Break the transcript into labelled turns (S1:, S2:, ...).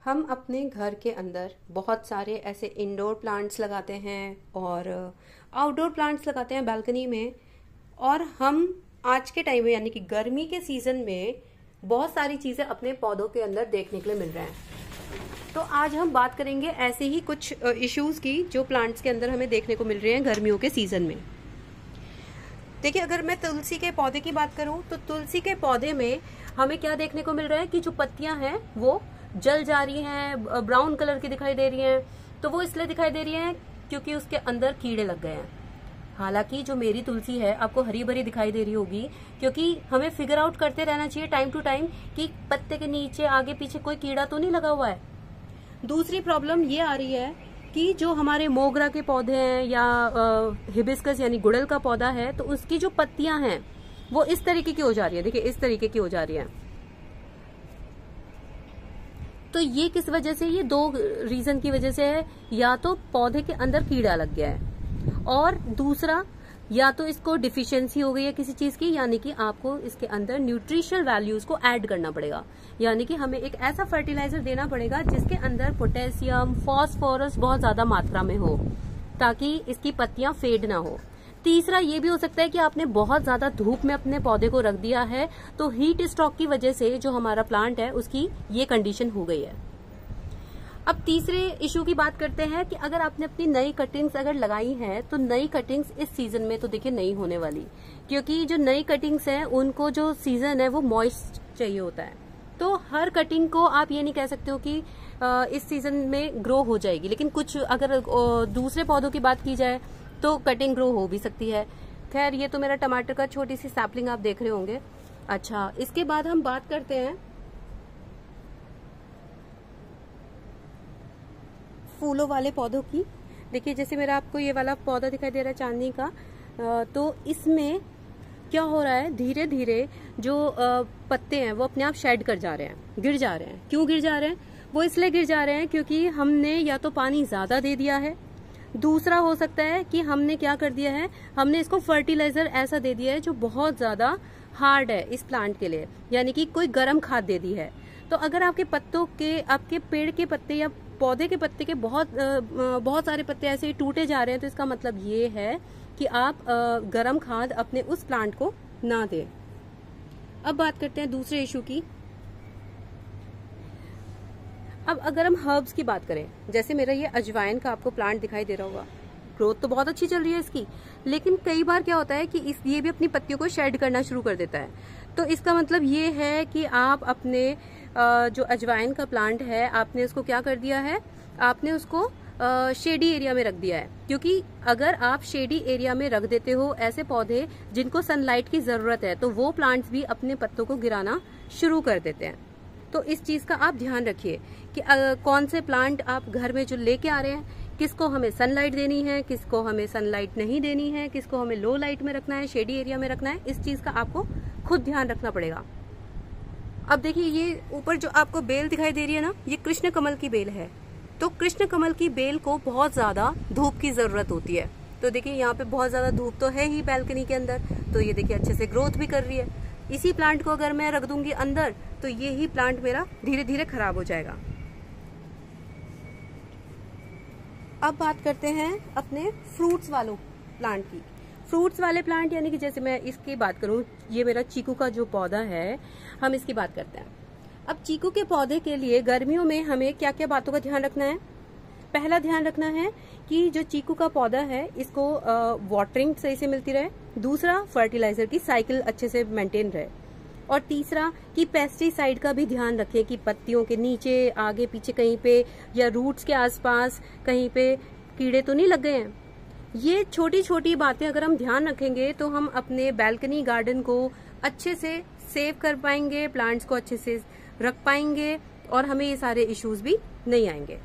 S1: हम अपने घर के अंदर बहुत सारे ऐसे इंडोर प्लांट्स लगाते हैं और आउटडोर प्लांट्स लगाते हैं बालकनी में। और हम आज के टाइम में यानी कि गर्मी के सीजन में बहुत सारी चीजें अपने पौधों के अंदर देखने के लिए मिल रहे हैं। तो आज हम बात करेंगे ऐसे ही कुछ इश्यूज की जो प्लांट्स के अंदर हमें देखने को मिल रहे हैं गर्मियों के सीजन में। देखिए, अगर मैं तुलसी के पौधे की बात करूं तो तुलसी के पौधे में हमें क्या देखने को मिल रहा है कि जो पत्तियां हैं वो जल जा रही हैं, ब्राउन कलर की दिखाई दे रही हैं। तो वो इसलिए दिखाई दे रही हैं क्योंकि उसके अंदर कीड़े लग गए हैं। हालांकि जो मेरी तुलसी है आपको हरी भरी दिखाई दे रही होगी, क्योंकि हमें फिगर आउट करते रहना चाहिए टाइम टू टाइम कि पत्ते के नीचे आगे पीछे कोई कीड़ा तो नहीं लगा हुआ है। दूसरी प्रॉब्लम ये आ रही है कि जो हमारे मोगरा के पौधे हैं या हिबिस्कस यानी गुड़हल का पौधा है, तो उसकी जो पत्तियां हैं वो इस तरीके की हो जा रही है। देखिए, इस तरीके की हो जा रही है। तो ये किस वजह से? ये दो रीजन की वजह से है। या तो पौधे के अंदर कीड़ा लग गया है, और दूसरा या तो इसको डिफिशियंसी हो गई है किसी चीज की, यानी कि आपको इसके अंदर न्यूट्रिशनल वैल्यूज को ऐड करना पड़ेगा। यानी कि हमें एक ऐसा फर्टिलाइजर देना पड़ेगा जिसके अंदर पोटेशियम, फॉस्फोरस बहुत ज्यादा मात्रा में हो, ताकि इसकी पत्तियां फेड ना हो। तीसरा ये भी हो सकता है कि आपने बहुत ज्यादा धूप में अपने पौधे को रख दिया है, तो हीट स्ट्रोक की वजह से जो हमारा प्लांट है उसकी ये कंडीशन हो गई है। अब तीसरे इशू की बात करते हैं कि अगर आपने अपनी नई कटिंग्स अगर लगाई हैं, तो नई कटिंग्स इस सीजन में तो देखिए नहीं होने वाली, क्योंकि जो नई कटिंग्स हैं उनको जो सीजन है वो मॉइस्ट चाहिए होता है। तो हर कटिंग को आप ये नहीं कह सकते हो कि इस सीजन में ग्रो हो जाएगी। लेकिन कुछ अगर दूसरे पौधों की बात की जाए तो कटिंग ग्रो हो भी सकती है। खैर, ये तो मेरा टमाटर का छोटी सी सैपलिंग आप देख रहे होंगे। अच्छा, इसके बाद हम बात करते हैं फूलों वाले पौधों की। देखिए, जैसे मेरा आपको ये वाला पौधा दिखाई दे रहा है चांदनी का, तो इसमें क्या हो रहा है, धीरे धीरे जो पत्ते हैं वो अपने आप शेड कर जा रहे हैं, गिर जा रहे हैं। क्यों गिर जा रहे हैं? वो इसलिए गिर जा रहे हैं क्योंकि हमने या तो पानी ज्यादा दे दिया है, दूसरा हो सकता है कि हमने क्या कर दिया है, हमने इसको फर्टिलाइजर ऐसा दे दिया है जो बहुत ज्यादा हार्ड है इस प्लांट के लिए, यानी कि कोई गर्म खाद दे दी है। तो अगर आपके पत्तों के, आपके पेड़ के पत्ते या पौधे के पत्ते के बहुत सारे पत्ते ऐसे ही टूटे जा रहे हैं, तो इसका मतलब ये है कि आप गर्म खाद अपने उस प्लांट को ना दें। अब बात करते हैं दूसरे इशू की। अब अगर हम हर्ब्स की बात करें, जैसे मेरा ये अजवाइन का आपको प्लांट दिखाई दे रहा होगा, ग्रोथ तो बहुत अच्छी चल रही है इसकी, लेकिन कई बार क्या होता है कि ये भी अपनी पत्तियों को शेड करना शुरू कर देता है। तो इसका मतलब ये है कि आप अपने जो अजवाइन का प्लांट है, आपने उसको क्या कर दिया है, आपने उसको शेडी एरिया में रख दिया है। क्योंकि अगर आप शेडी एरिया में रख देते हो ऐसे पौधे जिनको सनलाइट की जरूरत है, तो वो प्लांट्स भी अपने पत्तों को गिराना शुरू कर देते हैं। तो इस चीज का आप ध्यान रखिए कि कौन से प्लांट आप घर में जो लेके आ रहे हैं, किसको हमें सनलाइट देनी है, किसको हमें सनलाइट नहीं देनी है, किसको हमें लो लाइट में रखना है, शेडी एरिया में रखना है। इस चीज का आपको खुद ध्यान रखना पड़ेगा। अब देखिए, ये ऊपर जो आपको बेल दिखाई दे रही है ना, ये कृष्ण कमल की बेल है। तो कृष्ण कमल की बेल को बहुत ज्यादा धूप की जरूरत होती है। तो देखिए, यहाँ पे बहुत ज्यादा धूप तो है ही बालकनी के अंदर, तो ये देखिए अच्छे से ग्रोथ भी कर रही है। इसी प्लांट को अगर मैं रख दूंगी अंदर, तो ये ही प्लांट मेरा धीरे धीरे खराब हो जाएगा। अब बात करते हैं अपने फ्रूट्स वालों प्लांट की। फ्रूट्स वाले प्लांट यानी कि जैसे मैं इसकी बात करूं, ये मेरा चीकू का जो पौधा है, हम इसकी बात करते हैं। अब चीकू के पौधे के लिए गर्मियों में हमें क्या क्या बातों का ध्यान रखना है? पहला ध्यान रखना है कि जो चीकू का पौधा है इसको वाटरिंग सही से मिलती रहे। दूसरा, फर्टिलाइजर की साइकिल अच्छे से मेंटेन रहे। और तीसरा कि पेस्टिसाइड का भी ध्यान रखें कि पत्तियों के नीचे, आगे पीछे कहीं पे या रूट्स के आसपास कहीं पे कीड़े तो नहीं लग गए हैं। ये छोटी छोटी बातें अगर हम ध्यान रखेंगे तो हम अपने बालकनी गार्डन को अच्छे से सेव कर पाएंगे, प्लांट्स को अच्छे से रख पाएंगे, और हमें ये सारे इश्यूज भी नहीं आएंगे।